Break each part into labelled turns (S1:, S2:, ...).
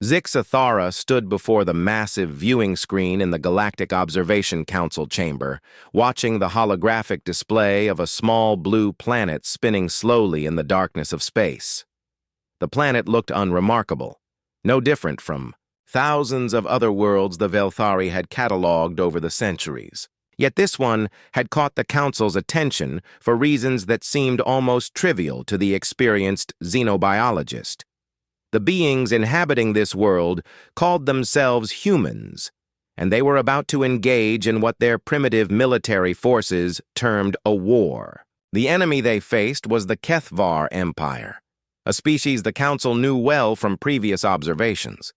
S1: Zixathara stood before the massive viewing screen in the Galactic Observation Council chamber, watching the holographic display of a small blue planet spinning slowly in the darkness of space. The planet looked unremarkable, no different from thousands of other worlds the Velthari had catalogued over the centuries. Yet this one had caught the Council's attention for reasons that seemed almost trivial to the experienced xenobiologist. The beings inhabiting this world called themselves humans, and they were about to engage in what their primitive military forces termed a war. The enemy they faced was the Kethvar Empire, a species the Council knew well from previous observations.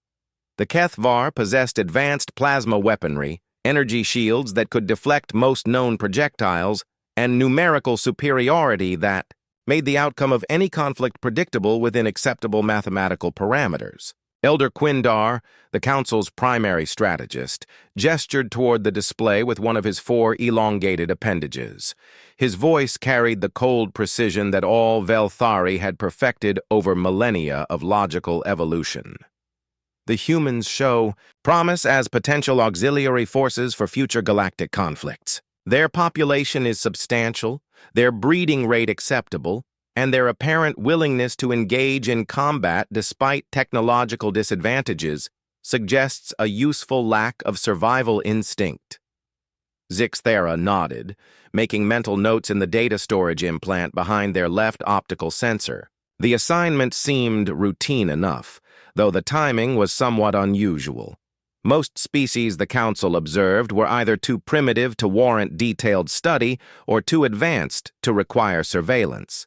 S1: The Kethvar possessed advanced plasma weaponry, energy shields that could deflect most known projectiles, and numerical superiority that made the outcome of any conflict predictable within acceptable mathematical parameters. Elder Quindar, the Council's primary strategist, gestured toward the display with one of his 4 elongated appendages. His voice carried the cold precision that all Velthari had perfected over millennia of logical evolution. The humans show promise as potential auxiliary forces for future galactic conflicts. Their population is substantial, their breeding rate acceptable, and their apparent willingness to engage in combat despite technological disadvantages suggests a useful lack of survival instinct. Zixathara nodded, making mental notes in the data storage implant behind their left optical sensor. The assignment seemed routine enough, though the timing was somewhat unusual. Most species the Council observed were either too primitive to warrant detailed study or too advanced to require surveillance.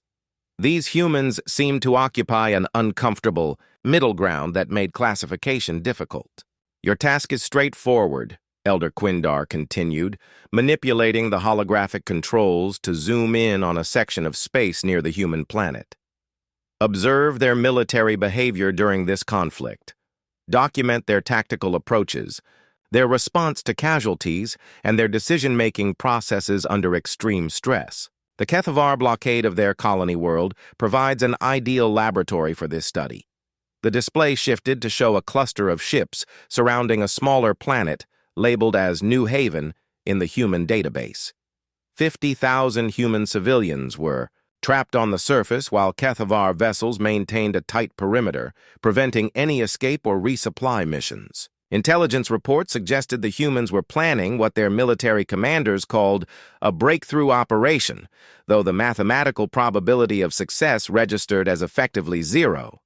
S1: These humans seemed to occupy an uncomfortable middle ground that made classification difficult. Your task is straightforward, Elder Quindar continued, manipulating the holographic controls to zoom in on a section of space near the human planet. Observe their military behavior during this conflict. Document their tactical approaches, their response to casualties, and their decision-making processes under extreme stress. The Kethvar blockade of their colony world provides an ideal laboratory for this study. The display shifted to show a cluster of ships surrounding a smaller planet labeled as New Haven in the human database. 50,000 human civilians were trapped on the surface while Kethvar vessels maintained a tight perimeter, preventing any escape or resupply missions. Intelligence reports suggested the humans were planning what their military commanders called a breakthrough operation, though the mathematical probability of success registered as effectively 0.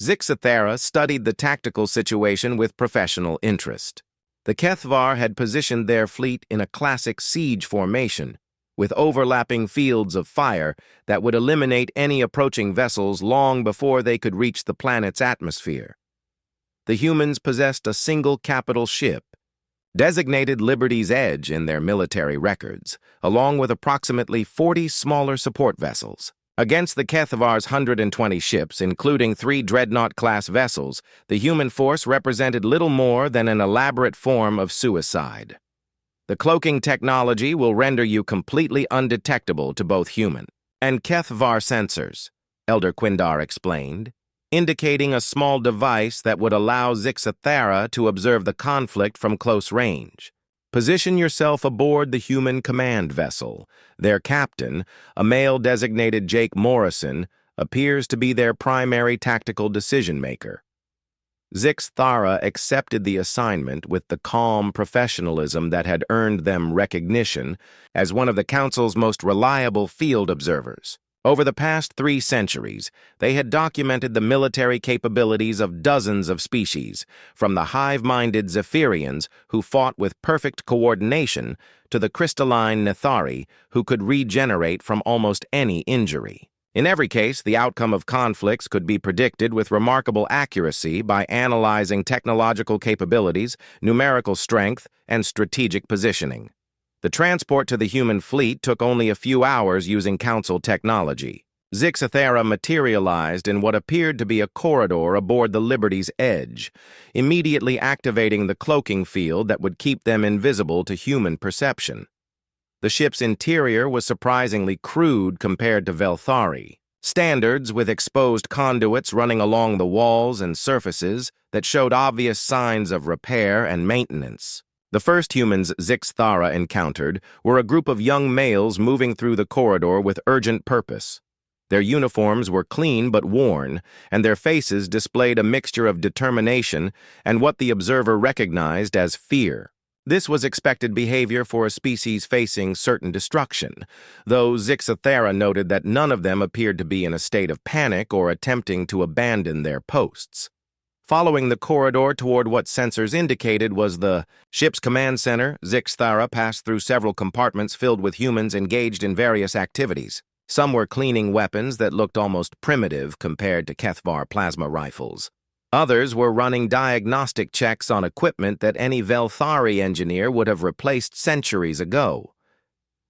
S1: Zixathara studied the tactical situation with professional interest. The Kethvar had positioned their fleet in a classic siege formation, with overlapping fields of fire that would eliminate any approaching vessels long before they could reach the planet's atmosphere. The humans possessed a single capital ship, designated Liberty's Edge in their military records, along with approximately 40 smaller support vessels. Against the Kethvar's 120 ships, including 3 Dreadnought-class vessels, the human force represented little more than an elaborate form of suicide. The cloaking technology will render you completely undetectable to both human and Kethvar sensors, Elder Quindar explained, indicating a small device that would allow Zixathara to observe the conflict from close range. Position yourself aboard the human command vessel. Their captain, a male designated Jake Morrison, appears to be their primary tactical decision-maker. Zixathara accepted the assignment with the calm professionalism that had earned them recognition as one of the Council's most reliable field observers. Over the past 3 centuries, they had documented the military capabilities of dozens of species, from the hive-minded Zephyrians who fought with perfect coordination to the crystalline Nethari who could regenerate from almost any injury. In every case, the outcome of conflicts could be predicted with remarkable accuracy by analyzing technological capabilities, numerical strength, and strategic positioning. The transport to the human fleet took only a few hours using Council technology. Zixathara materialized in what appeared to be a corridor aboard the Liberty's Edge, immediately activating the cloaking field that would keep them invisible to human perception. The ship's interior was surprisingly crude compared to Velthari. Standards with exposed conduits running along the walls and surfaces that showed obvious signs of repair and maintenance. The first humans Zixthara encountered were a group of young males moving through the corridor with urgent purpose. Their uniforms were clean but worn, and their faces displayed a mixture of determination and what the observer recognized as fear. This was expected behavior for a species facing certain destruction, though Zixthara noted that none of them appeared to be in a state of panic or attempting to abandon their posts. Following the corridor toward what sensors indicated was the ship's command center, Zixthara passed through several compartments filled with humans engaged in various activities. Some were cleaning weapons that looked almost primitive compared to Kethvar plasma rifles. Others were running diagnostic checks on equipment that any Velthari engineer would have replaced centuries ago.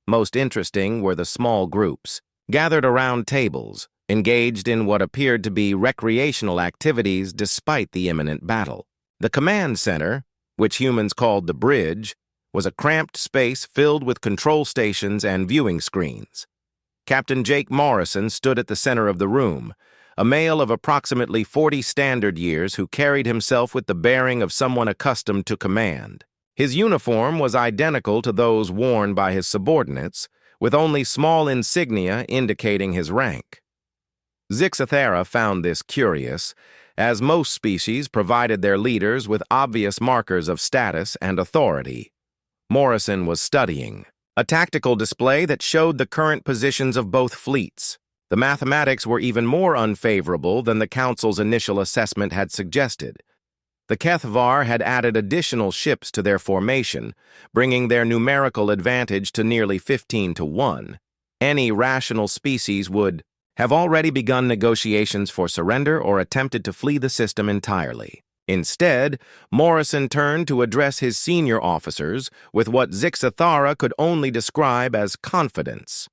S1: Most interesting were the small groups, gathered around tables, engaged in what appeared to be recreational activities despite the imminent battle. The command center, which humans called the bridge, was a cramped space filled with control stations and viewing screens. Captain Jake Morrison stood at the center of the room, a male of approximately 40 standard years who carried himself with the bearing of someone accustomed to command. His uniform was identical to those worn by his subordinates, with only small insignia indicating his rank. Zixthara found this curious, as most species provided their leaders with obvious markers of status and authority. Morrison was studying a tactical display that showed the current positions of both fleets. The mathematics were even more unfavorable than the Council's initial assessment had suggested. The Kethvar had added additional ships to their formation, bringing their numerical advantage to nearly 15-1. Any rational species would have already begun negotiations for surrender or attempted to flee the system entirely. Instead, Morrison turned to address his senior officers with what Zixthara could only describe as confidence.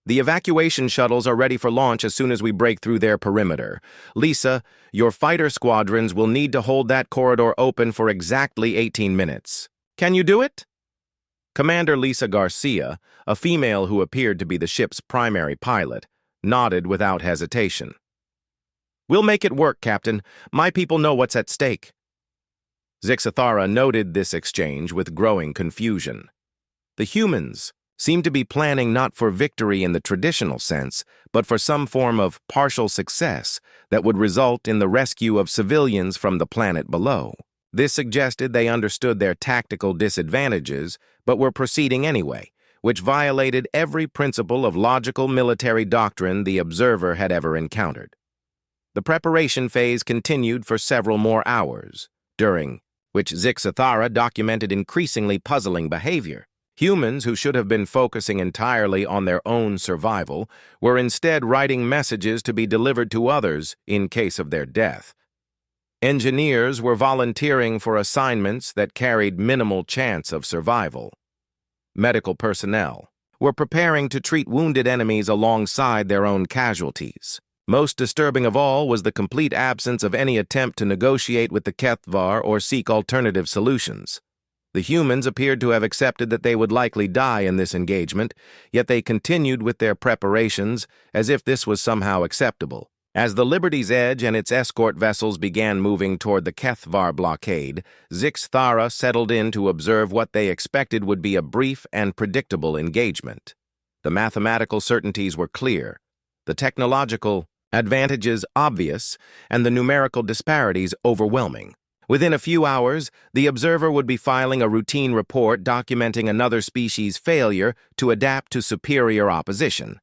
S1: The evacuation shuttles are ready for launch as soon as we break through their perimeter. Lisa, your fighter squadrons will need to hold that corridor open for exactly 18 minutes. Can you do it? Commander Lisa Garcia, a female who appeared to be the ship's primary pilot, nodded without hesitation. We'll make it work, Captain. My people know what's at stake. Zixthara noted this exchange with growing confusion. The humans seemed to be planning not for victory in the traditional sense, but for some form of partial success that would result in the rescue of civilians from the planet below. This suggested they understood their tactical disadvantages, but were proceeding anyway, which violated every principle of logical military doctrine the observer had ever encountered. The preparation phase continued for several more hours, during which Zixthara documented increasingly puzzling behavior. Humans who should have been focusing entirely on their own survival were instead writing messages to be delivered to others in case of their death. Engineers were volunteering for assignments that carried minimal chance of survival. Medical personnel were preparing to treat wounded enemies alongside their own casualties. Most disturbing of all was the complete absence of any attempt to negotiate with the Kethvar or seek alternative solutions. The humans appeared to have accepted that they would likely die in this engagement, yet they continued with their preparations as if this was somehow acceptable. As the Liberty's Edge and its escort vessels began moving toward the Kethvar blockade, Zixthara settled in to observe what they expected would be a brief and predictable engagement. The mathematical certainties were clear, the technological advantages obvious, and the numerical disparities overwhelming. Within a few hours, the observer would be filing a routine report documenting another species' failure to adapt to superior opposition.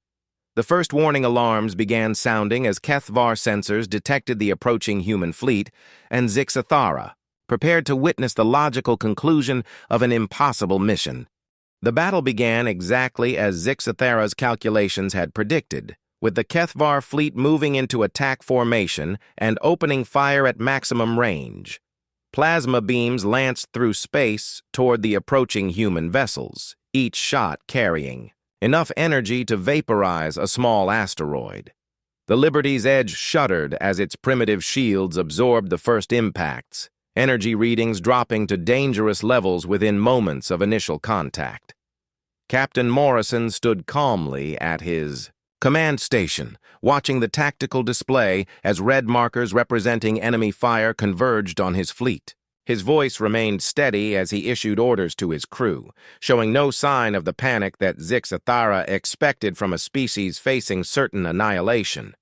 S1: The first warning alarms began sounding as Kethvar sensors detected the approaching human fleet, and Zixthara prepared to witness the logical conclusion of an impossible mission. The battle began exactly as Zixthara's calculations had predicted, with the Kethvar fleet moving into attack formation and opening fire at maximum range. Plasma beams lanced through space toward the approaching human vessels, each shot carrying enough energy to vaporize a small asteroid. The Liberty's Edge shuddered as its primitive shields absorbed the first impacts, energy readings dropping to dangerous levels within moments of initial contact. Captain Morrison stood calmly at his Command station, watching the tactical display as red markers representing enemy fire converged on his fleet. His voice remained steady as he issued orders to his crew, showing no sign of the panic that Zixathara expected from a species facing certain annihilation.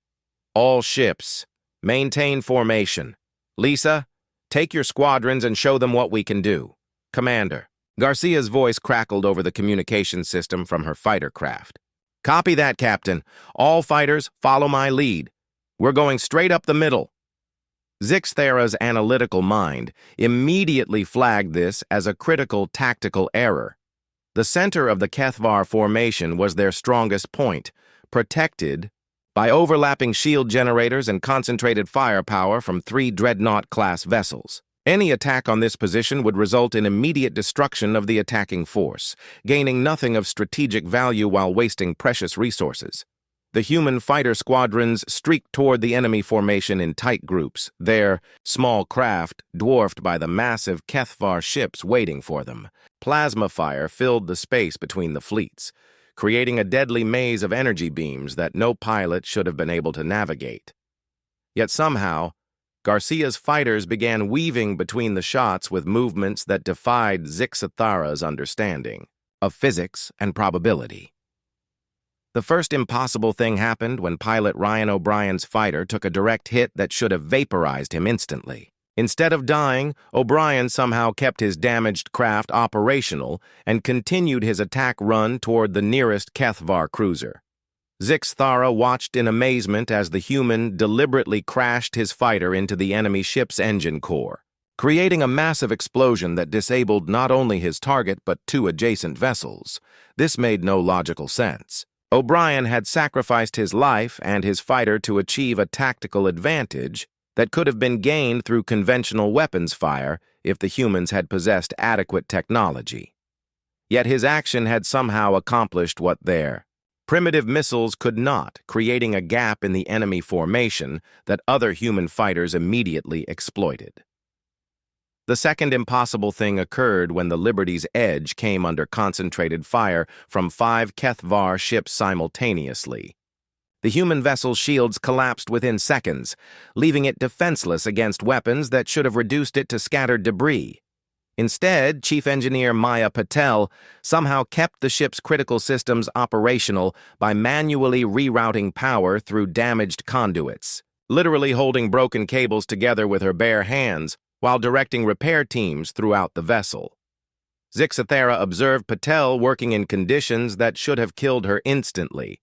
S1: All ships, maintain formation. Lisa, take your squadrons and show them what we can do. Commander. Garcia's voice crackled over the communication system from her fighter craft. Copy that, Captain. All fighters, follow my lead. We're going straight up the middle. Zixathara's analytical mind immediately flagged this as a critical tactical error. The center of the Kethvar formation was their strongest point, protected by overlapping shield generators and concentrated firepower from 3 Dreadnought-class vessels. Any attack on this position would result in immediate destruction of the attacking force, gaining nothing of strategic value while wasting precious resources. The human fighter squadrons streaked toward the enemy formation in tight groups, their small craft dwarfed by the massive Kethvar ships waiting for them. Plasma fire filled the space between the fleets, creating a deadly maze of energy beams that no pilot should have been able to navigate. Yet somehow, Garcia's fighters began weaving between the shots with movements that defied Zixathara's understanding of physics and probability. The first impossible thing happened when pilot Ryan O'Brien's fighter took a direct hit that should have vaporized him instantly. Instead of dying, O'Brien somehow kept his damaged craft operational and continued his attack run toward the nearest Kethvar cruiser. Zixathara watched in amazement as the human deliberately crashed his fighter into the enemy ship's engine core, creating a massive explosion that disabled not only his target but 2 adjacent vessels. This made no logical sense. O'Brien had sacrificed his life and his fighter to achieve a tactical advantage that could have been gained through conventional weapons fire if the humans had possessed adequate technology. Yet his action had somehow accomplished what their primitive missiles could not, creating a gap in the enemy formation that other human fighters immediately exploited. The second impossible thing occurred when the Liberty's Edge came under concentrated fire from 5 Kethvar ships simultaneously. The human vessel's shields collapsed within seconds, leaving it defenseless against weapons that should have reduced it to scattered debris. Instead, Chief Engineer Maya Patel somehow kept the ship's critical systems operational by manually rerouting power through damaged conduits, literally holding broken cables together with her bare hands while directing repair teams throughout the vessel. Zixathara observed Patel working in conditions that should have killed her instantly.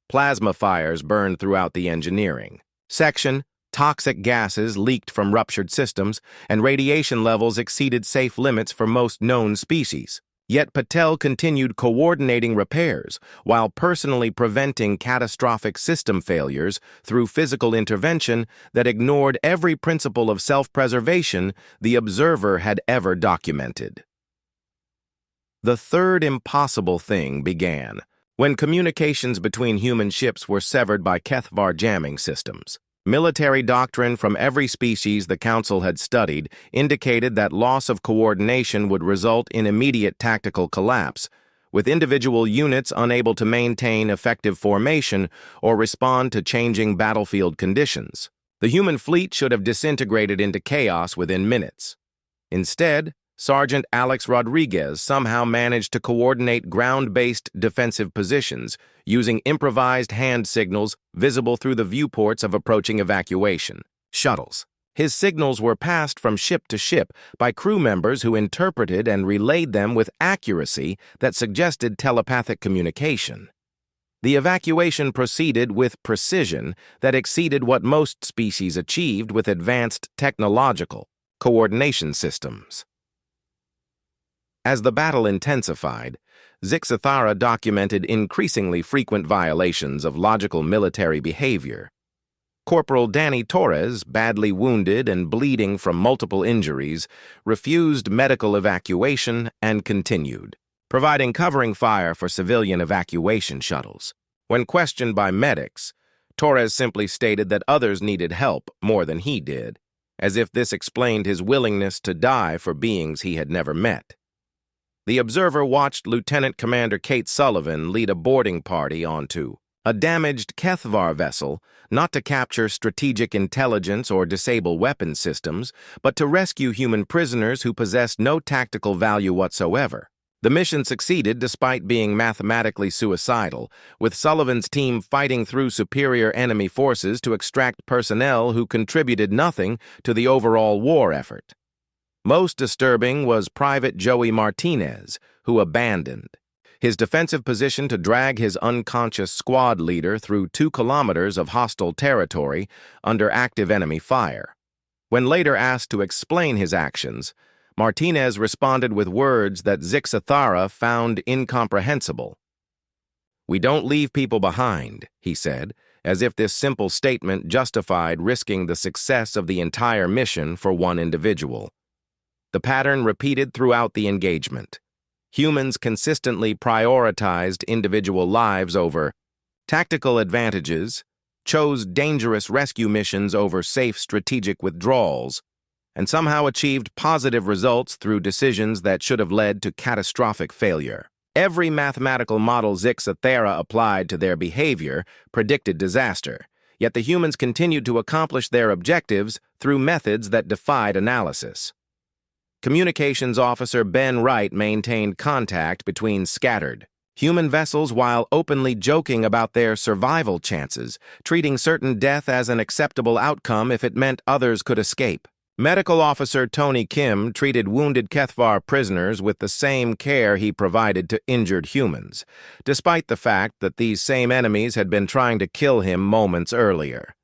S1: Plasma fires burned throughout the engineering section. Toxic gases leaked from ruptured systems, and radiation levels exceeded safe limits for most known species. Yet Patel continued coordinating repairs while personally preventing catastrophic system failures through physical intervention that ignored every principle of self-preservation the observer had ever documented. The third impossible thing began when communications between human ships were severed by Kethvar jamming systems. Military doctrine from every species the Council had studied indicated that loss of coordination would result in immediate tactical collapse, with individual units unable to maintain effective formation or respond to changing battlefield conditions. The human fleet should have disintegrated into chaos within minutes. Instead, Sergeant Alex Rodriguez somehow managed to coordinate ground-based defensive positions using improvised hand signals visible through the viewports of approaching evacuation shuttles. His signals were passed from ship to ship by crew members who interpreted and relayed them with accuracy that suggested telepathic communication. The evacuation proceeded with precision that exceeded what most species achieved with advanced technological coordination systems. As the battle intensified, Zixathara documented increasingly frequent violations of logical military behavior. Corporal Danny Torres, badly wounded and bleeding from multiple injuries, refused medical evacuation and continued, providing covering fire for civilian evacuation shuttles. When questioned by medics, Torres simply stated that others needed help more than he did, as if this explained his willingness to die for beings he had never met. The observer watched Lieutenant Commander Kate Sullivan lead a boarding party onto A damaged Kethvar vessel, not to capture strategic intelligence or disable weapon systems, but to rescue human prisoners who possessed no tactical value whatsoever. The mission succeeded despite being mathematically suicidal, with Sullivan's team fighting through superior enemy forces to extract personnel who contributed nothing to the overall war effort. Most disturbing was Private Joey Martinez, who abandoned his defensive position to drag his unconscious squad leader through 2 kilometers of hostile territory under active enemy fire. When later asked to explain his actions, Martinez responded with words that Zixathara found incomprehensible. "We don't leave people behind," he said, as if this simple statement justified risking the success of the entire mission for one individual. The pattern repeated throughout the engagement. Humans consistently prioritized individual lives over tactical advantages, chose dangerous rescue missions over safe strategic withdrawals, and somehow achieved positive results through decisions that should have led to catastrophic failure. Every mathematical model Zixathara applied to their behavior predicted disaster, yet the humans continued to accomplish their objectives through methods that defied analysis. Communications Officer Ben Wright maintained contact between scattered human vessels while openly joking about their survival chances, treating certain death as an acceptable outcome if it meant others could escape. Medical Officer Tony Kim treated wounded Kethvar prisoners with the same care he provided to injured humans, despite the fact that these same enemies had been trying to kill him moments earlier.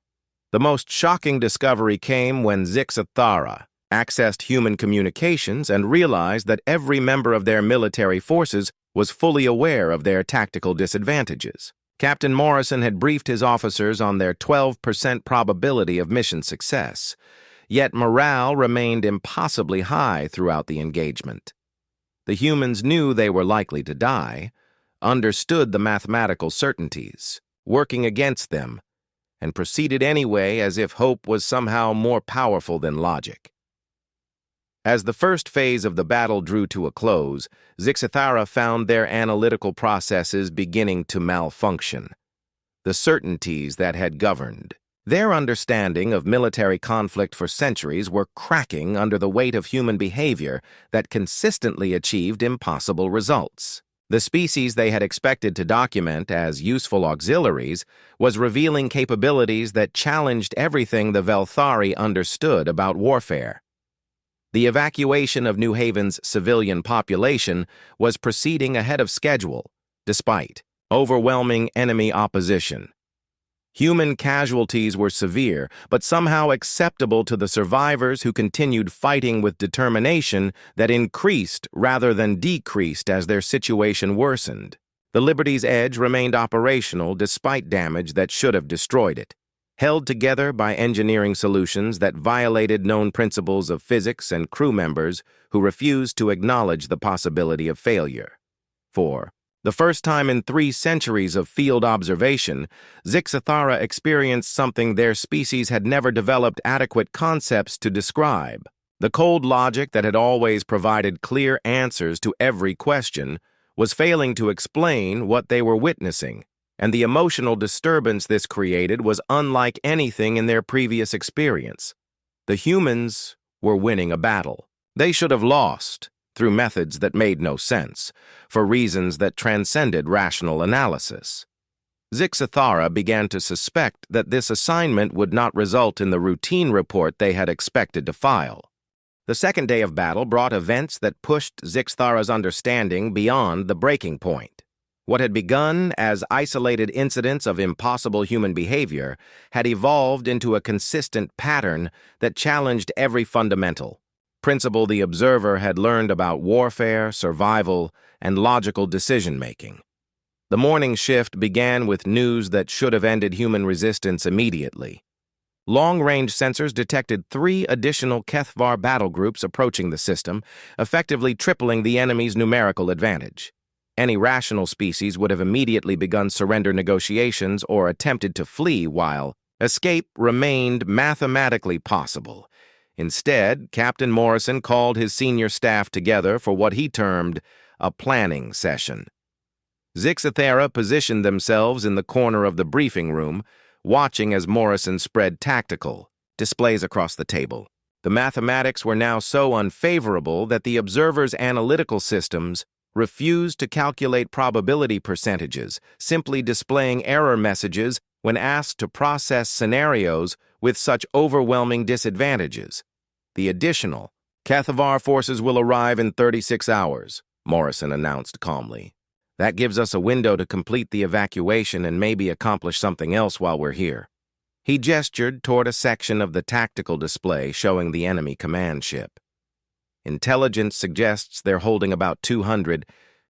S1: The most shocking discovery came when Zixathara accessed human communications and realized that every member of their military forces was fully aware of their tactical disadvantages. Captain Morrison had briefed his officers on their 12% probability of mission success, yet morale remained impossibly high throughout the engagement. The humans knew they were likely to die, understood the mathematical certainties working against them, and proceeded anyway as if hope was somehow more powerful than logic. As the first phase of the battle drew to a close, Zixathara found their analytical processes beginning to malfunction. The certainties that had governed their understanding of military conflict for centuries were cracking under the weight of human behavior that consistently achieved impossible results. The species they had expected to document as useful auxiliaries was revealing capabilities that challenged everything the Velthari understood about warfare. The evacuation of New Haven's civilian population was proceeding ahead of schedule, despite overwhelming enemy opposition. Human casualties were severe, but somehow acceptable to the survivors who continued fighting with determination that increased rather than decreased as their situation worsened. The Liberty's Edge remained operational despite damage that should have destroyed it, held together by engineering solutions that violated known principles of physics and crew members who refused to acknowledge the possibility of failure. For the first time in 3 centuries of field observation, Zixathara experienced something their species had never developed adequate concepts to describe. The cold logic that had always provided clear answers to every question was failing to explain what they were witnessing, and the emotional disturbance this created was unlike anything in their previous experience. The humans were winning a battle. They should have lost, through methods that made no sense, for reasons that transcended rational analysis. Zixathara began to suspect that this assignment would not result in the routine report they had expected to file. The second day of battle brought events that pushed Zixathara's understanding beyond the breaking point. What had begun as isolated incidents of impossible human behavior had evolved into a consistent pattern that challenged every fundamental principle the observer had learned about warfare, survival, and logical decision-making. The morning shift began with news that should have ended human resistance immediately. Long-range sensors detected 3 additional Kethvar battle groups approaching the system, effectively tripling the enemy's numerical advantage. Any rational species would have immediately begun surrender negotiations or attempted to flee while escape remained mathematically possible. Instead, Captain Morrison called his senior staff together for what he termed a planning session. Zixathera positioned themselves in the corner of the briefing room, watching as Morrison spread tactical displays across the table. The mathematics were now so unfavorable that the observers' analytical systems refused to calculate probability percentages, simply displaying error messages when asked to process scenarios with such overwhelming disadvantages. The additional Kathavar forces will arrive in 36 hours, Morrison announced calmly. That gives us a window to complete the evacuation and maybe accomplish something else while we're here. He gestured toward a section of the tactical display showing the enemy command ship. Intelligence suggests they're holding about 200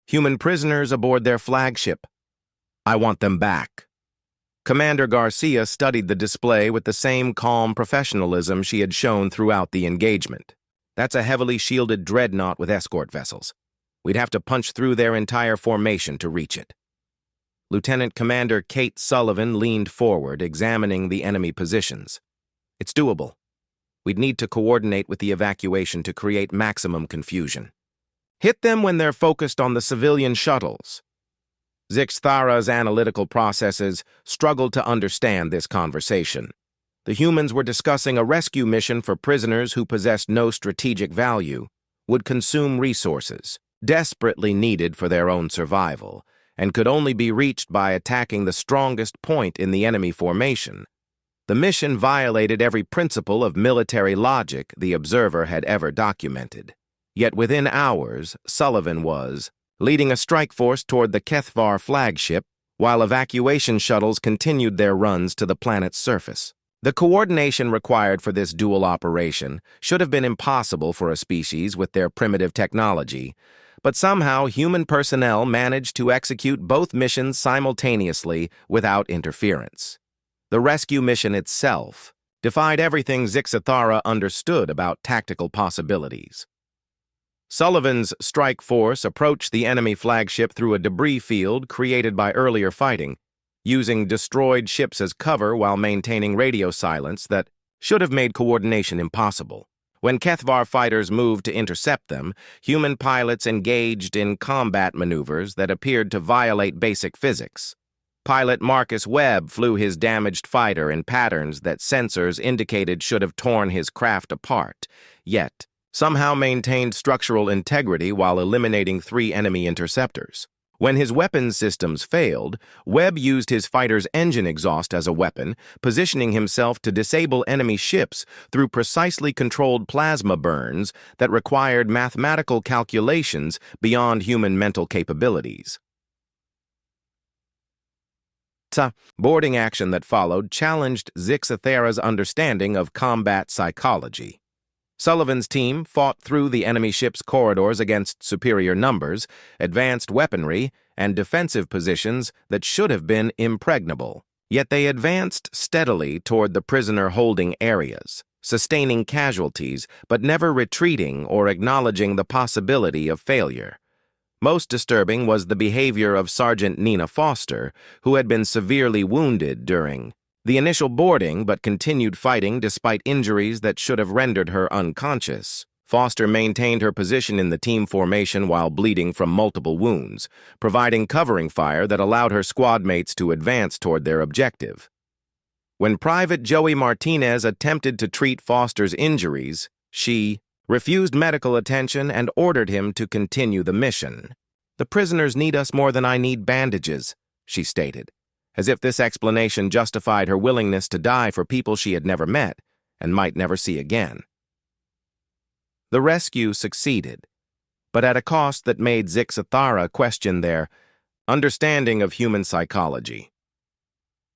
S1: human prisoners aboard their flagship. I want them back. Commander Garcia studied the display with the same calm professionalism she had shown throughout the engagement. That's a heavily shielded dreadnought with escort vessels. We'd have to punch through their entire formation to reach it. Lieutenant Commander Kate Sullivan leaned forward, examining the enemy positions. It's doable. We'd need to coordinate with the evacuation to create maximum confusion. Hit them when they're focused on the civilian shuttles. Zixathera's analytical processes struggled to understand this conversation. The humans were discussing a rescue mission for prisoners who possessed no strategic value, would consume resources, desperately needed for their own survival, and could only be reached by attacking the strongest point in the enemy formation. The mission violated every principle of military logic the observer had ever documented. Yet within hours, Sullivan was leading a strike force toward the Kethvar flagship, while evacuation shuttles continued their runs to the planet's surface. The coordination required for this dual operation should have been impossible for a species with their primitive technology, but somehow human personnel managed to execute both missions simultaneously without interference. The rescue mission itself defied everything Zixathera understood about tactical possibilities. Sullivan's strike force approached the enemy flagship through a debris field created by earlier fighting, using destroyed ships as cover while maintaining radio silence that should have made coordination impossible. When Kethvar fighters moved to intercept them, human pilots engaged in combat maneuvers that appeared to violate basic physics. Pilot Marcus Webb flew his damaged fighter in patterns that sensors indicated should have torn his craft apart, yet somehow maintained structural integrity while eliminating 3 enemy interceptors. When his weapons systems failed, Webb used his fighter's engine exhaust as a weapon, positioning himself to disable enemy ships through precisely controlled plasma burns that required mathematical calculations beyond human mental capabilities. The boarding action that followed challenged Zixathera's understanding of combat psychology. Sullivan's team fought through the enemy ship's corridors against superior numbers, advanced weaponry, and defensive positions that should have been impregnable. Yet they advanced steadily toward the prisoner-holding areas, sustaining casualties but never retreating or acknowledging the possibility of failure. Most disturbing was the behavior of Sergeant Nina Foster, who had been severely wounded during the initial boarding but continued fighting despite injuries that should have rendered her unconscious. Foster maintained her position in the team formation while bleeding from multiple wounds, providing covering fire that allowed her squad mates to advance toward their objective. When Private Joey Martinez attempted to treat Foster's injuries, she refused medical attention and ordered him to continue the mission. "The prisoners need us more than I need bandages," she stated, as if this explanation justified her willingness to die for people she had never met and might never see again. The rescue succeeded, but at a cost that made Zixathera question their understanding of human psychology.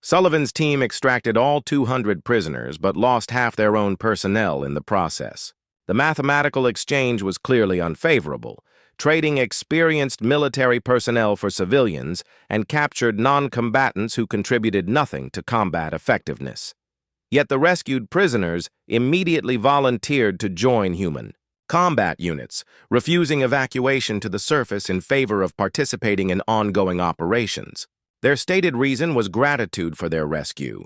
S1: Sullivan's team extracted all 200 prisoners but lost half their own personnel in the process. The mathematical exchange was clearly unfavorable, trading experienced military personnel for civilians and captured non-combatants who contributed nothing to combat effectiveness. Yet the rescued prisoners immediately volunteered to join human combat units, refusing evacuation to the surface in favor of participating in ongoing operations. Their stated reason was gratitude for their rescue,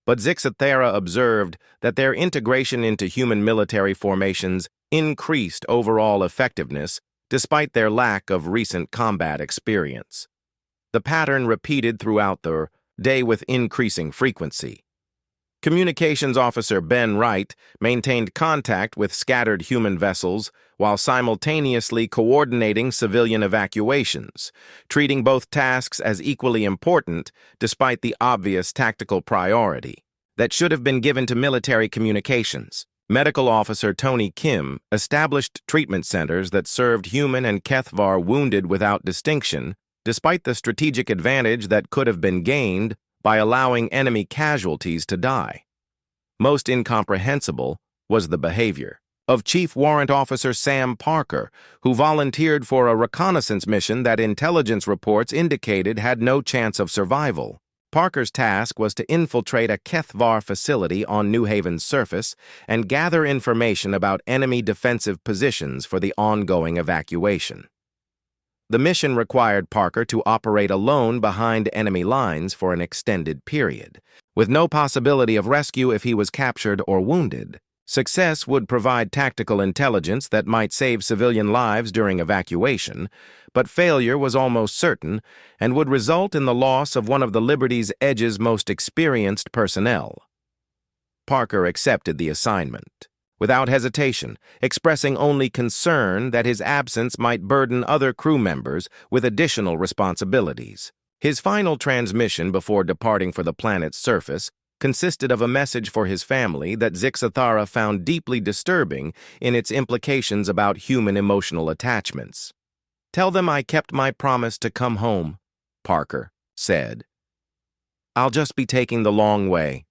S1: but Zixathera observed that their integration into human military formations increased overall effectiveness despite their lack of recent combat experience. the pattern repeated throughout the day with increasing frequency. Communications Officer Ben Wright maintained contact with scattered human vessels while simultaneously coordinating civilian evacuations, treating both tasks as equally important despite the obvious tactical priority that should have been given to military communications. Medical Officer Tony Kim established treatment centers that served human and Kethvar wounded without distinction, despite the strategic advantage that could have been gained by allowing enemy casualties to die. Most incomprehensible was the behavior of Chief Warrant Officer Sam Parker, who volunteered for a reconnaissance mission that intelligence reports indicated had no chance of survival. Parker's task was to infiltrate a Kethvar facility on New Haven's surface and gather information about enemy defensive positions for the ongoing evacuation. The mission required Parker to operate alone behind enemy lines for an extended period, with no possibility of rescue if he was captured or wounded. Success would provide tactical intelligence that might save civilian lives during evacuation, but failure was almost certain and would result in the loss of one of the Liberty's Edge's most experienced personnel. Parker accepted the assignment without hesitation, expressing only concern that his absence might burden other crew members with additional responsibilities. His final transmission before departing for the planet's surface consisted of a message for his family that Zixathara found deeply disturbing in its implications about human emotional attachments. "Tell them I kept my promise to come home," Parker said. "I'll just be taking the long way."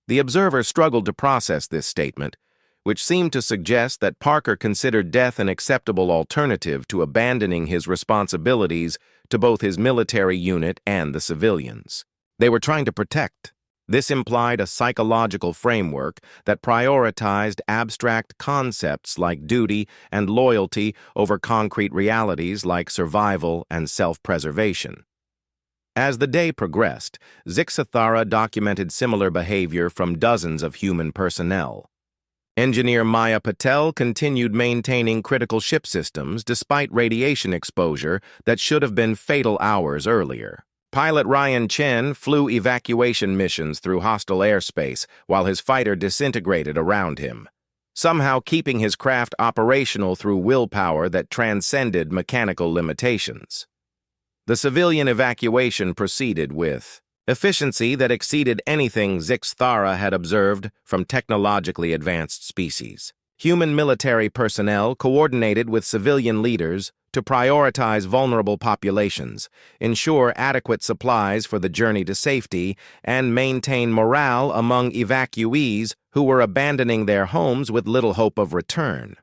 S1: The observer struggled to process this statement, which seemed to suggest that Parker considered death an acceptable alternative to abandoning his responsibilities to both his military unit and the civilians they were trying to protect. This implied a psychological framework that prioritized abstract concepts like duty and loyalty over concrete realities like survival and self-preservation. As the day progressed, Zixathara documented similar behavior from dozens of human personnel. Engineer Maya Patel continued maintaining critical ship systems despite radiation exposure that should have been fatal hours earlier. Pilot Ryan Chen flew evacuation missions through hostile airspace while his fighter disintegrated around him, somehow keeping his craft operational through willpower that transcended mechanical limitations. The civilian evacuation proceeded with efficiency that exceeded anything Zixathara had observed from technologically advanced species. Human military personnel coordinated with civilian leaders to prioritize vulnerable populations, ensure adequate supplies for the journey to safety, and maintain morale among evacuees who were abandoning their homes with little hope of return.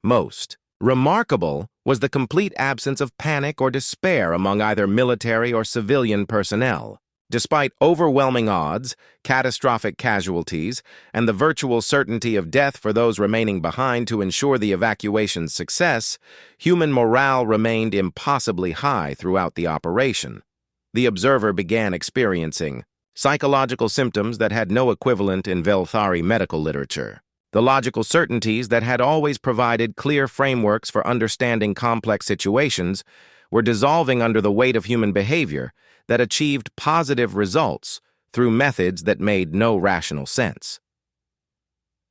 S1: Most remarkable was the complete absence of panic or despair among either military or civilian personnel. Despite overwhelming odds, catastrophic casualties, and the virtual certainty of death for those remaining behind to ensure the evacuation's success, human morale remained impossibly high throughout the operation. The observer began experiencing psychological symptoms that had no equivalent in Velthari medical literature. The logical certainties that had always provided clear frameworks for understanding complex situations were dissolving under the weight of human behavior that achieved positive results through methods that made no rational sense.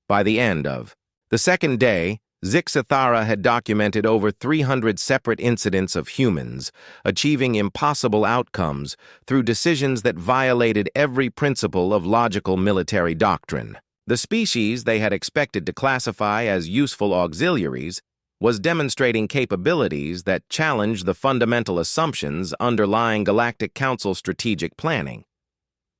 S1: By the end of the second day, Zixathara had documented over 300 separate incidents of humans achieving impossible outcomes through decisions that violated every principle of logical military doctrine. The species they had expected to classify as useful auxiliaries was demonstrating capabilities that challenged the fundamental assumptions underlying Galactic Council strategic planning.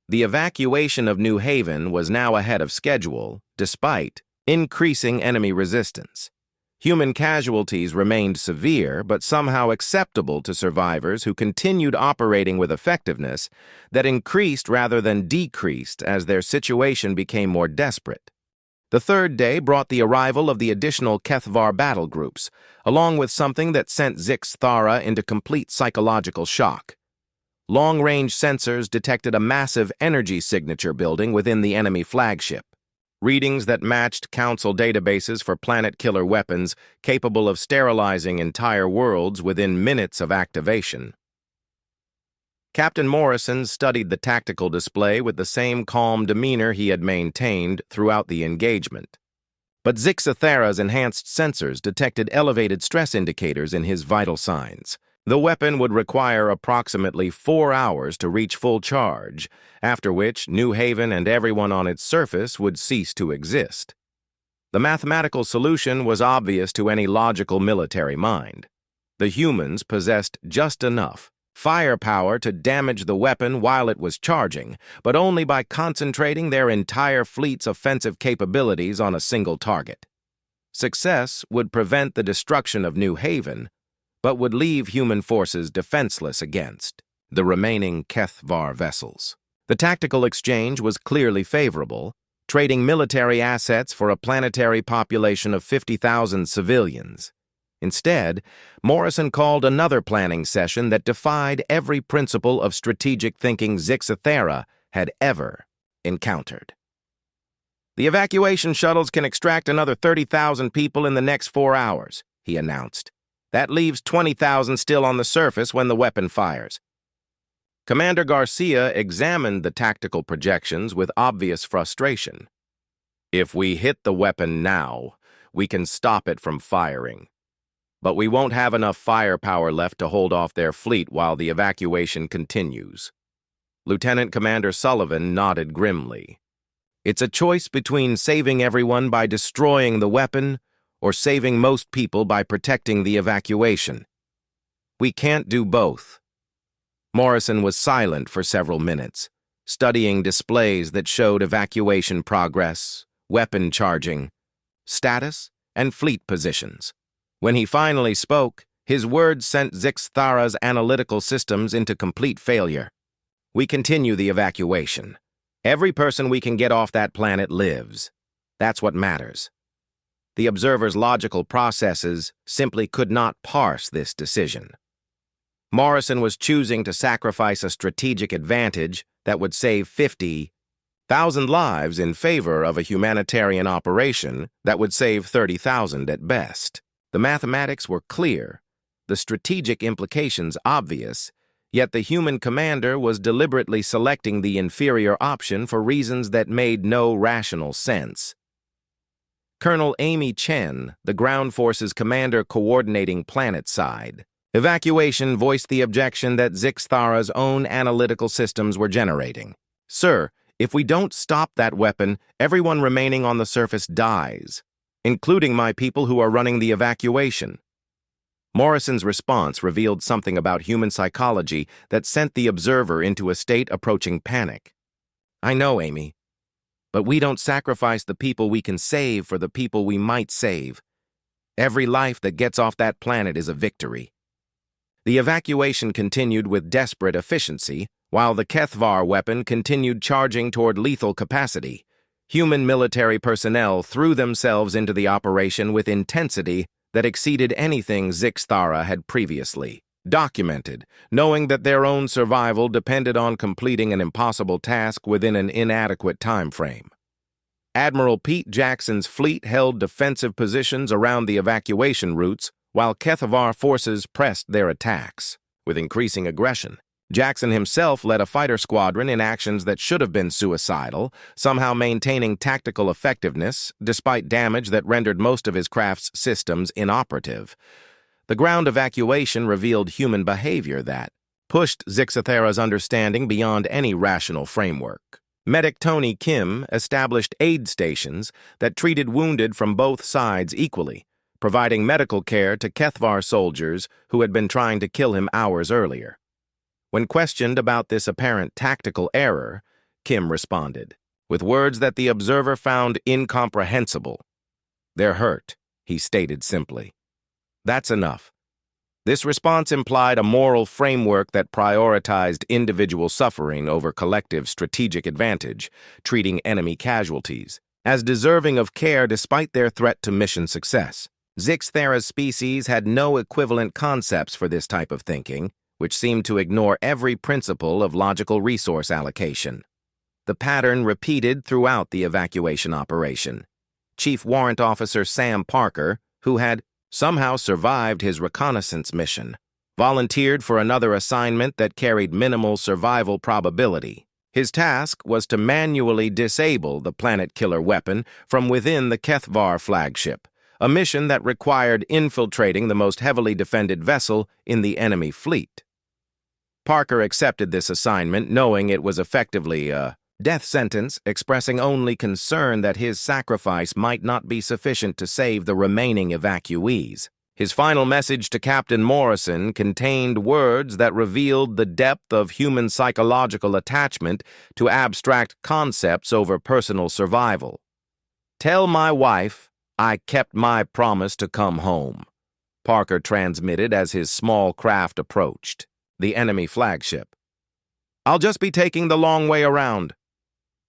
S1: The evacuation of New Haven was now ahead of schedule, despite increasing enemy resistance. Human casualties remained severe, but somehow acceptable to survivors who continued operating with effectiveness that increased rather than decreased as their situation became more desperate. The third day brought the arrival of the additional Kethvar battle groups, along with something that sent Zixathara into complete psychological shock. Long-range sensors detected a massive energy signature building within the enemy flagship. Readings that matched Council databases for planet-killer weapons capable of sterilizing entire worlds within minutes of activation. Captain Morrison studied the tactical display with the same calm demeanor he had maintained throughout the engagement. But Zixathera's enhanced sensors detected elevated stress indicators in his vital signs. The weapon would require approximately 4 hours to reach full charge, after which New Haven and everyone on its surface would cease to exist. The mathematical solution was obvious to any logical military mind. The humans possessed just enough firepower to damage the weapon while it was charging, but only by concentrating their entire fleet's offensive capabilities on a single target. Success would prevent the destruction of New Haven, but would leave human forces defenseless against the remaining Kethvar vessels. The tactical exchange was clearly favorable, trading military assets for a planetary population of 50,000 civilians. Instead, Morrison called another planning session that defied every principle of strategic thinking Zixathera had ever encountered. "The evacuation shuttles can extract another 30,000 people in the next 4 hours, he announced. That leaves 20,000 still on the surface when the weapon fires. Commander Garcia examined the tactical projections with obvious frustration. "If we hit the weapon now, we can stop it from firing. But we won't have enough firepower left to hold off their fleet while the evacuation continues." Lieutenant Commander Sullivan nodded grimly. "It's a choice between saving everyone by destroying the weapon or saving most people by protecting the evacuation. We can't do both." Morrison was silent for several minutes, studying displays that showed evacuation progress, weapon charging, status, and fleet positions. When he finally spoke, his words sent Zixathera's analytical systems into complete failure. "We continue the evacuation. Every person we can get off that planet lives. That's what matters." The observer's logical processes simply could not parse this decision. Morrison was choosing to sacrifice a strategic advantage that would save 50,000 lives in favor of a humanitarian operation that would save 30,000 at best. The mathematics were clear, the strategic implications obvious, yet the human commander was deliberately selecting the inferior option for reasons that made no rational sense. Colonel Amy Chen, the ground forces commander coordinating planet-side, evacuation voiced the objection that Zixathera's own analytical systems were generating. "Sir, if we don't stop that weapon, everyone remaining on the surface dies, including my people who are running the evacuation." Morrison's response revealed something about human psychology that sent the observer into a state approaching panic. "I know, Amy, but we don't sacrifice the people we can save for the people we might save. Every life that gets off that planet is a victory." The evacuation continued with desperate efficiency, while the Kethvar weapon continued charging toward lethal capacity. Human military personnel threw themselves into the operation with intensity that exceeded anything Zixathera had previously documented, knowing that their own survival depended on completing an impossible task within an inadequate time frame. Admiral Pete Jackson's fleet held defensive positions around the evacuation routes, while Kethvar forces pressed their attacks with increasing aggression. Jackson himself led a fighter squadron in actions that should have been suicidal, somehow maintaining tactical effectiveness despite damage that rendered most of his craft's systems inoperative. The ground evacuation revealed human behavior that pushed Zixathera's understanding beyond any rational framework. Medic Tony Kim established aid stations that treated wounded from both sides equally, providing medical care to Kethvar soldiers who had been trying to kill him hours earlier. When questioned about this apparent tactical error, Kim responded, with words that the observer found incomprehensible. "They're hurt," he stated simply. "That's enough." This response implied a moral framework that prioritized individual suffering over collective strategic advantage, treating enemy casualties as deserving of care despite their threat to mission success. Zixathera's species had no equivalent concepts for this type of thinking, which seemed to ignore every principle of logical resource allocation. The pattern repeated throughout the evacuation operation. Chief Warrant Officer Sam Parker, who had somehow survived his reconnaissance mission, volunteered for another assignment that carried minimal survival probability. His task was to manually disable the planet-killer weapon from within the Kethvar flagship, a mission that required infiltrating the most heavily defended vessel in the enemy fleet. Parker accepted this assignment, knowing it was effectively a death sentence, expressing only concern that his sacrifice might not be sufficient to save the remaining evacuees. His final message to Captain Morrison contained words that revealed the depth of human psychological attachment to abstract concepts over personal survival. "Tell my wife I kept my promise to come home," Parker transmitted as his small craft approached the enemy flagship. "I'll just be taking the long way around."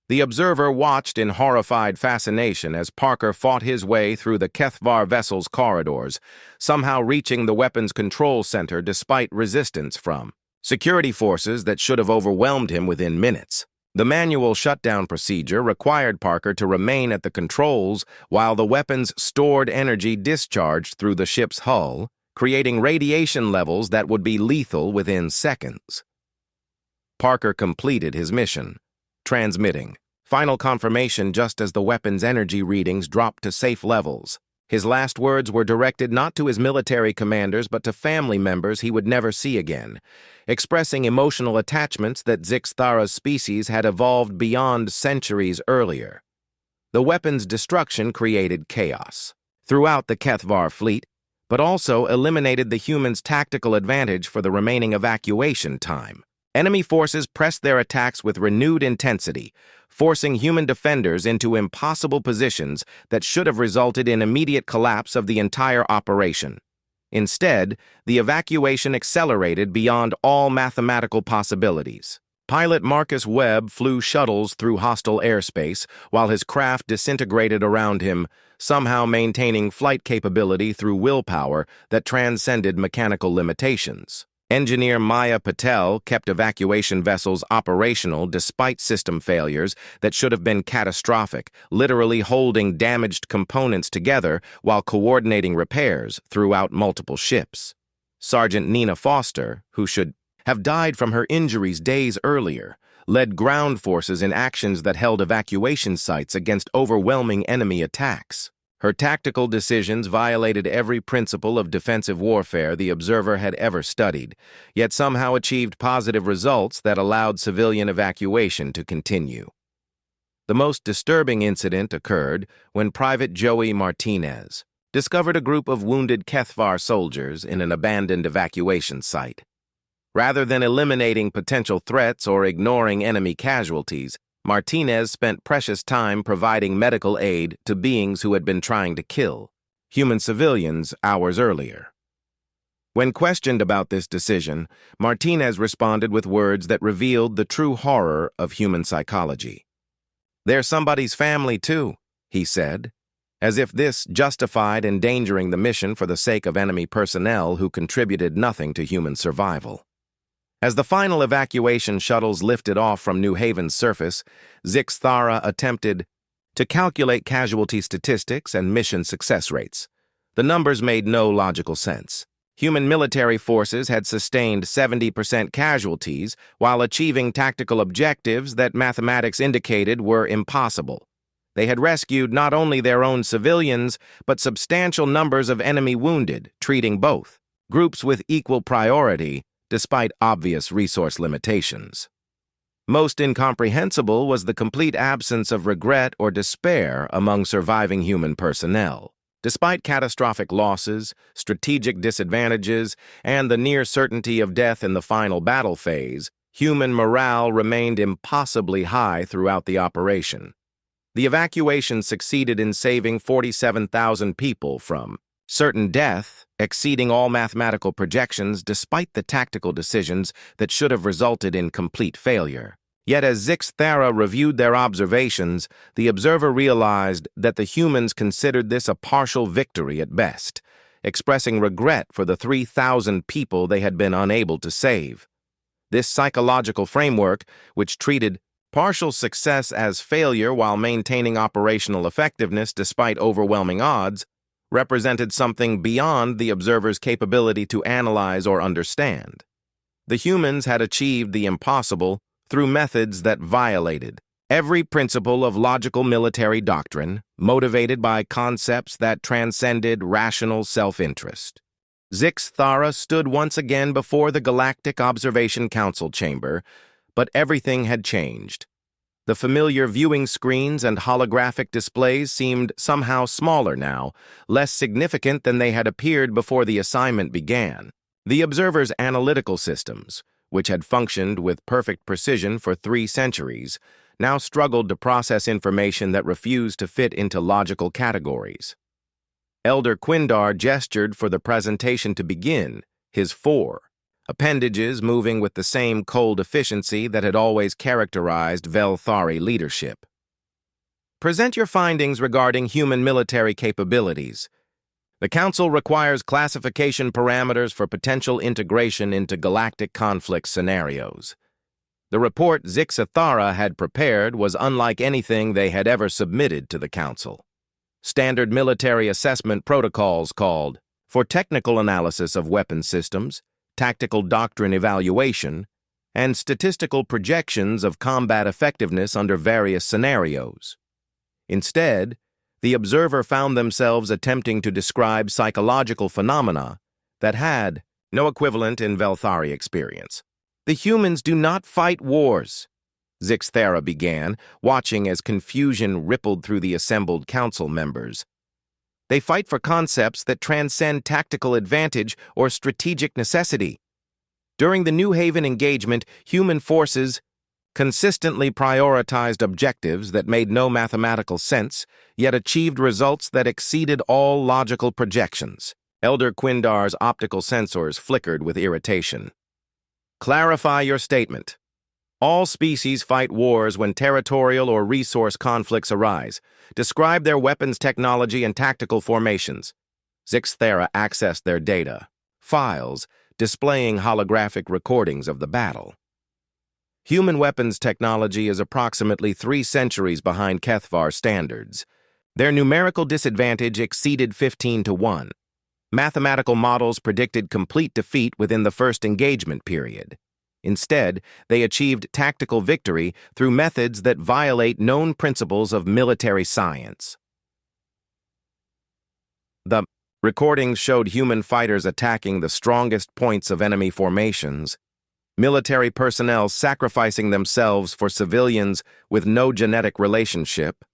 S1: The observer watched in horrified fascination as Parker fought his way through the Kethvar vessel's corridors, somehow reaching the weapons control center despite resistance from security forces that should have overwhelmed him within minutes. The manual shutdown procedure required Parker to remain at the controls while the weapon's stored energy discharged through the ship's hull, creating radiation levels that would be lethal within seconds. Parker completed his mission, transmitting final confirmation just as the weapon's energy readings dropped to safe levels. His last words were directed not to his military commanders but to family members he would never see again, expressing emotional attachments that Zixthara's species had evolved beyond centuries earlier. The weapon's destruction created chaos throughout the Kethvar fleet, but also eliminated the humans' tactical advantage for the remaining evacuation time. Enemy forces pressed their attacks with renewed intensity, forcing human defenders into impossible positions that should have resulted in immediate collapse of the entire operation. Instead, the evacuation accelerated beyond all mathematical possibilities. Pilot Marcus Webb flew shuttles through hostile airspace while his craft disintegrated around him, somehow maintaining flight capability through willpower that transcended mechanical limitations. Engineer Maya Patel kept evacuation vessels operational despite system failures that should have been catastrophic, literally holding damaged components together while coordinating repairs throughout multiple ships. Sergeant Nina Foster, who should have died from her injuries days earlier, led ground forces in actions that held evacuation sites against overwhelming enemy attacks. Her tactical decisions violated every principle of defensive warfare the observer had ever studied, yet somehow achieved positive results that allowed civilian evacuation to continue. The most disturbing incident occurred when Private Joey Martinez discovered a group of wounded Kethvar soldiers in an abandoned evacuation site. Rather than eliminating potential threats or ignoring enemy casualties, Martinez spent precious time providing medical aid to beings who had been trying to kill human civilians hours earlier. When questioned about this decision, Martinez responded with words that revealed the true horror of human psychology. "They're somebody's family too," he said, as if this justified endangering the mission for the sake of enemy personnel who contributed nothing to human survival. As the final evacuation shuttles lifted off from New Haven's surface, Zixthara attempted to calculate casualty statistics and mission success rates. The numbers made no logical sense. Human military forces had sustained 70% casualties while achieving tactical objectives that mathematics indicated were impossible. They had rescued not only their own civilians, but substantial numbers of enemy wounded, treating both groups with equal priority, despite obvious resource limitations. Most incomprehensible was the complete absence of regret or despair among surviving human personnel. Despite catastrophic losses, strategic disadvantages, and the near certainty of death in the final battle phase, human morale remained impossibly high throughout the operation. The evacuation succeeded in saving 47,000 people from certain death, exceeding all mathematical projections despite the tactical decisions that should have resulted in complete failure. Yet as Zixthara reviewed their observations, the observer realized that the humans considered this a partial victory at best, expressing regret for the 3,000 people they had been unable to save. This psychological framework, which treated partial success as failure while maintaining operational effectiveness despite overwhelming odds, represented something beyond the observer's capability to analyze or understand. The humans had achieved the impossible through methods that violated every principle of logical military doctrine, motivated by concepts that transcended rational self-interest. Zix Thara stood once again before the Galactic Observation Council chamber, but everything had changed. The familiar viewing screens and holographic displays seemed somehow smaller now, less significant than they had appeared before the assignment began. The observer's analytical systems, which had functioned with perfect precision for 3 centuries, now struggled to process information that refused to fit into logical categories. Elder Quindar gestured for the presentation to begin, his 4 appendages moving with the same cold efficiency that had always characterized Velthari leadership. Present your findings regarding human military capabilities. The Council requires classification parameters for potential integration into galactic conflict scenarios. The report Zix Thara had prepared was unlike anything they had ever submitted to the Council. Standard military assessment protocols called for technical analysis of weapon systems, tactical doctrine evaluation, and statistical projections of combat effectiveness under various scenarios. Instead, the observer found themselves attempting to describe psychological phenomena that had no equivalent in Velthari experience. The humans do not fight wars, Zix Thara began, watching as confusion rippled through the assembled council members. They fight for concepts that transcend tactical advantage or strategic necessity. During the New Haven engagement, human forces consistently prioritized objectives that made no mathematical sense, yet achieved results that exceeded all logical projections. Elder Quindar's optical sensors flickered with irritation. Clarify your statement. All species fight wars when territorial or resource conflicts arise. Describe their weapons technology and tactical formations. Zix Thara accessed their data, files, displaying holographic recordings of the battle. Human weapons technology is approximately 3 centuries behind Kethvar standards. Their numerical disadvantage exceeded 15 to 1. Mathematical models predicted complete defeat within the first engagement period. Instead, they achieved tactical victory through methods that violate known principles of military science. The recordings showed human fighters attacking the strongest points of enemy formations, military personnel sacrificing themselves for civilians with no genetic relationship,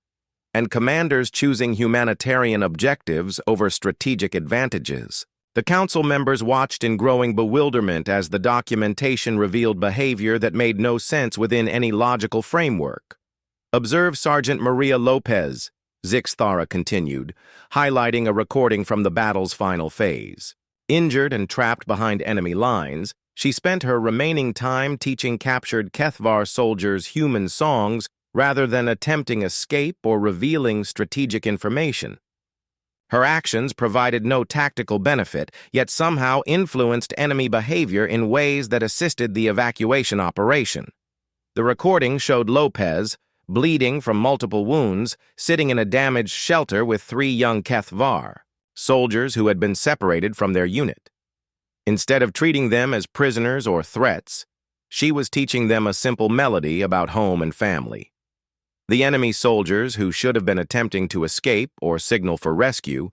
S1: and commanders choosing humanitarian objectives over strategic advantages. The council members watched in growing bewilderment as the documentation revealed behavior that made no sense within any logical framework. Observe Sergeant Maria Lopez, Zix Thara continued, highlighting a recording from the battle's final phase. Injured and trapped behind enemy lines, she spent her remaining time teaching captured Kethvar soldiers human songs rather than attempting escape or revealing strategic information. Her actions provided no tactical benefit, yet somehow influenced enemy behavior in ways that assisted the evacuation operation. The recording showed Lopez, bleeding from multiple wounds, sitting in a damaged shelter with 3 young Kethvar, soldiers who had been separated from their unit. Instead of treating them as prisoners or threats, she was teaching them a simple melody about home and family. The enemy soldiers, who should have been attempting to escape or signal for rescue,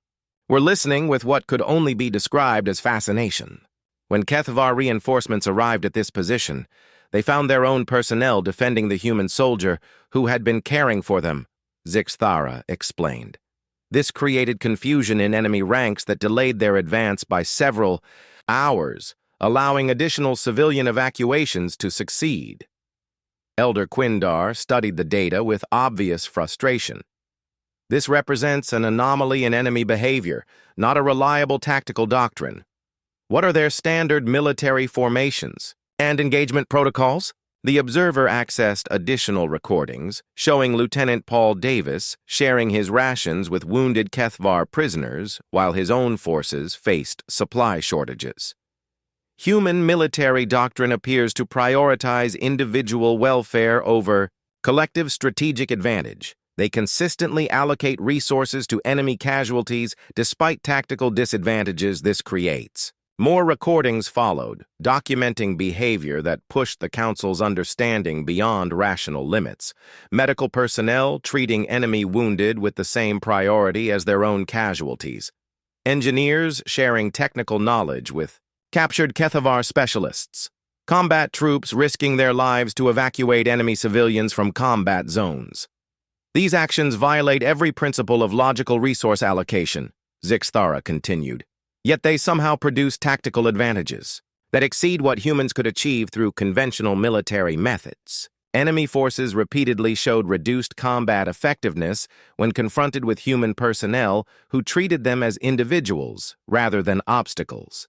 S1: were listening with what could only be described as fascination. When Kethvar reinforcements arrived at this position, they found their own personnel defending the human soldier who had been caring for them, Zix Thara explained. This created confusion in enemy ranks that delayed their advance by several hours, allowing additional civilian evacuations to succeed. Elder Quindar studied the data with obvious frustration. This represents an anomaly in enemy behavior, not a reliable tactical doctrine. What are their standard military formations and engagement protocols? The observer accessed additional recordings showing Lieutenant Paul Davis sharing his rations with wounded Kethvar prisoners while his own forces faced supply shortages. Human military doctrine appears to prioritize individual welfare over collective strategic advantage. They consistently allocate resources to enemy casualties despite tactical disadvantages this creates. More recordings followed, documenting behavior that pushed the Council's understanding beyond rational limits. Medical personnel treating enemy wounded with the same priority as their own casualties. Engineers sharing technical knowledge with captured Kethavar specialists. Combat troops risking their lives to evacuate enemy civilians from combat zones. These actions violate every principle of logical resource allocation, Zixthara continued. Yet they somehow produce tactical advantages that exceed what humans could achieve through conventional military methods. Enemy forces repeatedly showed reduced combat effectiveness when confronted with human personnel who treated them as individuals rather than obstacles.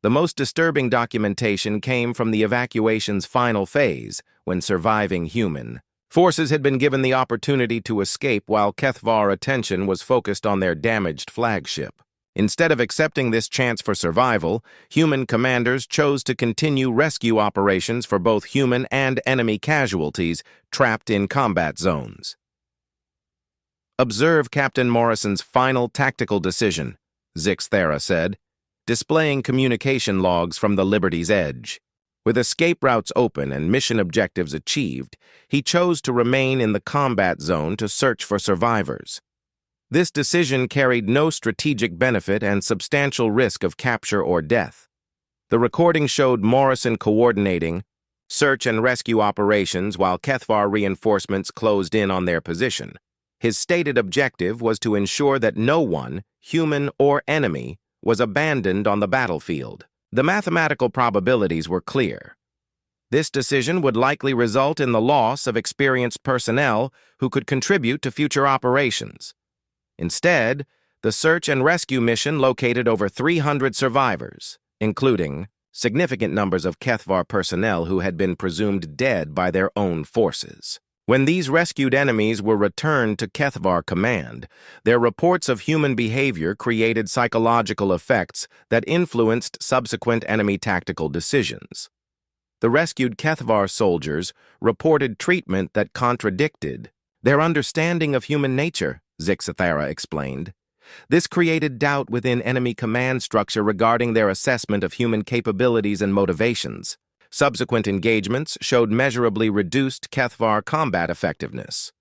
S1: The most disturbing documentation came from the evacuation's final phase, when surviving human forces had been given the opportunity to escape while Kethvar attention was focused on their damaged flagship. Instead of accepting this chance for survival, human commanders chose to continue rescue operations for both human and enemy casualties trapped in combat zones. Observe Captain Morrison's final tactical decision, Zixthara said, displaying communication logs from the Liberty's Edge. With escape routes open and mission objectives achieved, he chose to remain in the combat zone to search for survivors. This decision carried no strategic benefit and substantial risk of capture or death. The recording showed Morrison coordinating search and rescue operations while Kethvar reinforcements closed in on their position. His stated objective was to ensure that no one, human or enemy, was abandoned on the battlefield. The mathematical probabilities were clear. This decision would likely result in the loss of experienced personnel who could contribute to future operations. Instead, the search and rescue mission located over 300 survivors, including significant numbers of Kethvar personnel who had been presumed dead by their own forces. When these rescued enemies were returned to Kethvar Command, their reports of human behavior created psychological effects that influenced subsequent enemy tactical decisions. The rescued Kethvar soldiers reported treatment that contradicted their understanding of human nature, Zixthara explained. This created doubt within enemy command structure regarding their assessment of human capabilities and motivations. Subsequent engagements showed measurably reduced Kethvar combat effectiveness.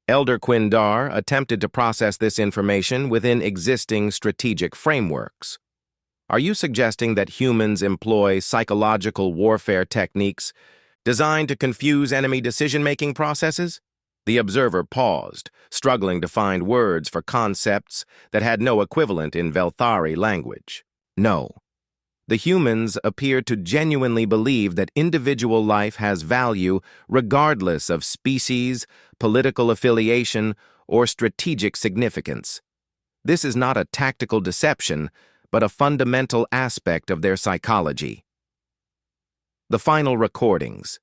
S1: Elder Quindar attempted to process this information within existing strategic frameworks. Are you suggesting that humans employ psychological warfare techniques designed to confuse enemy decision-making processes? The observer paused, struggling to find words for concepts that had no equivalent in Velthari language. No. The humans appear to genuinely believe that individual life has value regardless of species, political affiliation, or strategic significance. This is not a tactical deception, but a fundamental aspect of their psychology. The final recordings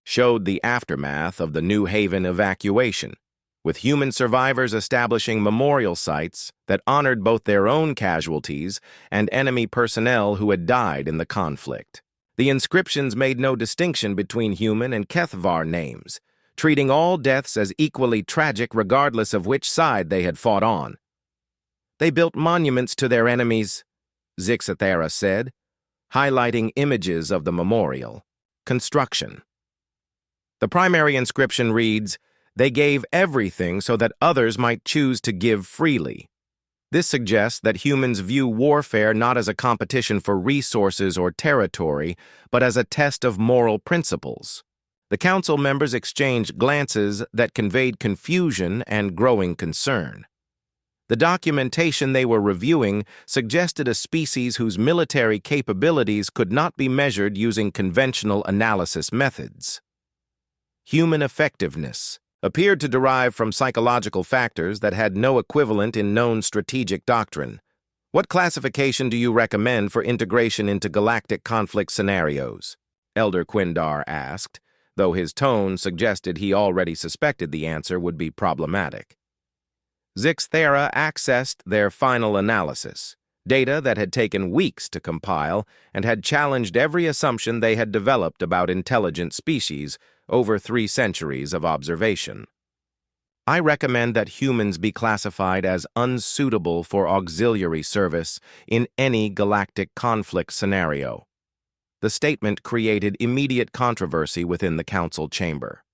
S1: showed the aftermath of the New Haven evacuation, with human survivors establishing memorial sites that honored both their own casualties and enemy personnel who had died in the conflict. The inscriptions made no distinction between human and Kethvar names, treating all deaths as equally tragic regardless of which side they had fought on. They built monuments to their enemies, Zixthara said, highlighting images of the memorial. Construction. The primary inscription reads, "They gave everything so that others might choose to give freely." This suggests that humans view warfare not as a competition for resources or territory, but as a test of moral principles. The council members exchanged glances that conveyed confusion and growing concern. The documentation they were reviewing suggested a species whose military capabilities could not be measured using conventional analysis methods. Human effectiveness appeared to derive from psychological factors that had no equivalent in known strategic doctrine. What classification do you recommend for integration into galactic conflict scenarios? Elder Quindar asked, though his tone suggested he already suspected the answer would be problematic. Zixthara accessed their final analysis, data that had taken weeks to compile and had challenged every assumption they had developed about intelligent species over 3 centuries of observation. I recommend that humans be classified as unsuitable for auxiliary service in any galactic conflict scenario. The statement created immediate controversy within the council chamber.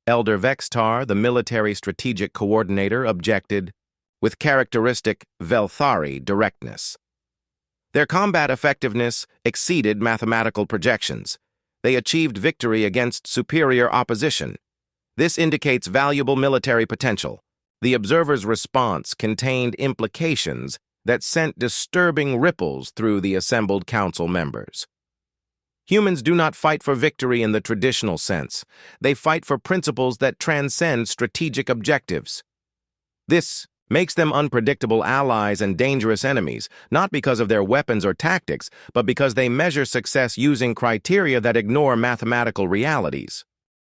S1: Elder Vextar, the military strategic coordinator, objected with characteristic Velthari directness. Their combat effectiveness exceeded mathematical projections. They achieved victory against superior opposition. This indicates valuable military potential. The observer's response contained implications that sent disturbing ripples through the assembled council members. Humans do not fight for victory in the traditional sense. They fight for principles that transcend strategic objectives. This makes them unpredictable allies and dangerous enemies, not because of their weapons or tactics, but because they measure success using criteria that ignore mathematical realities.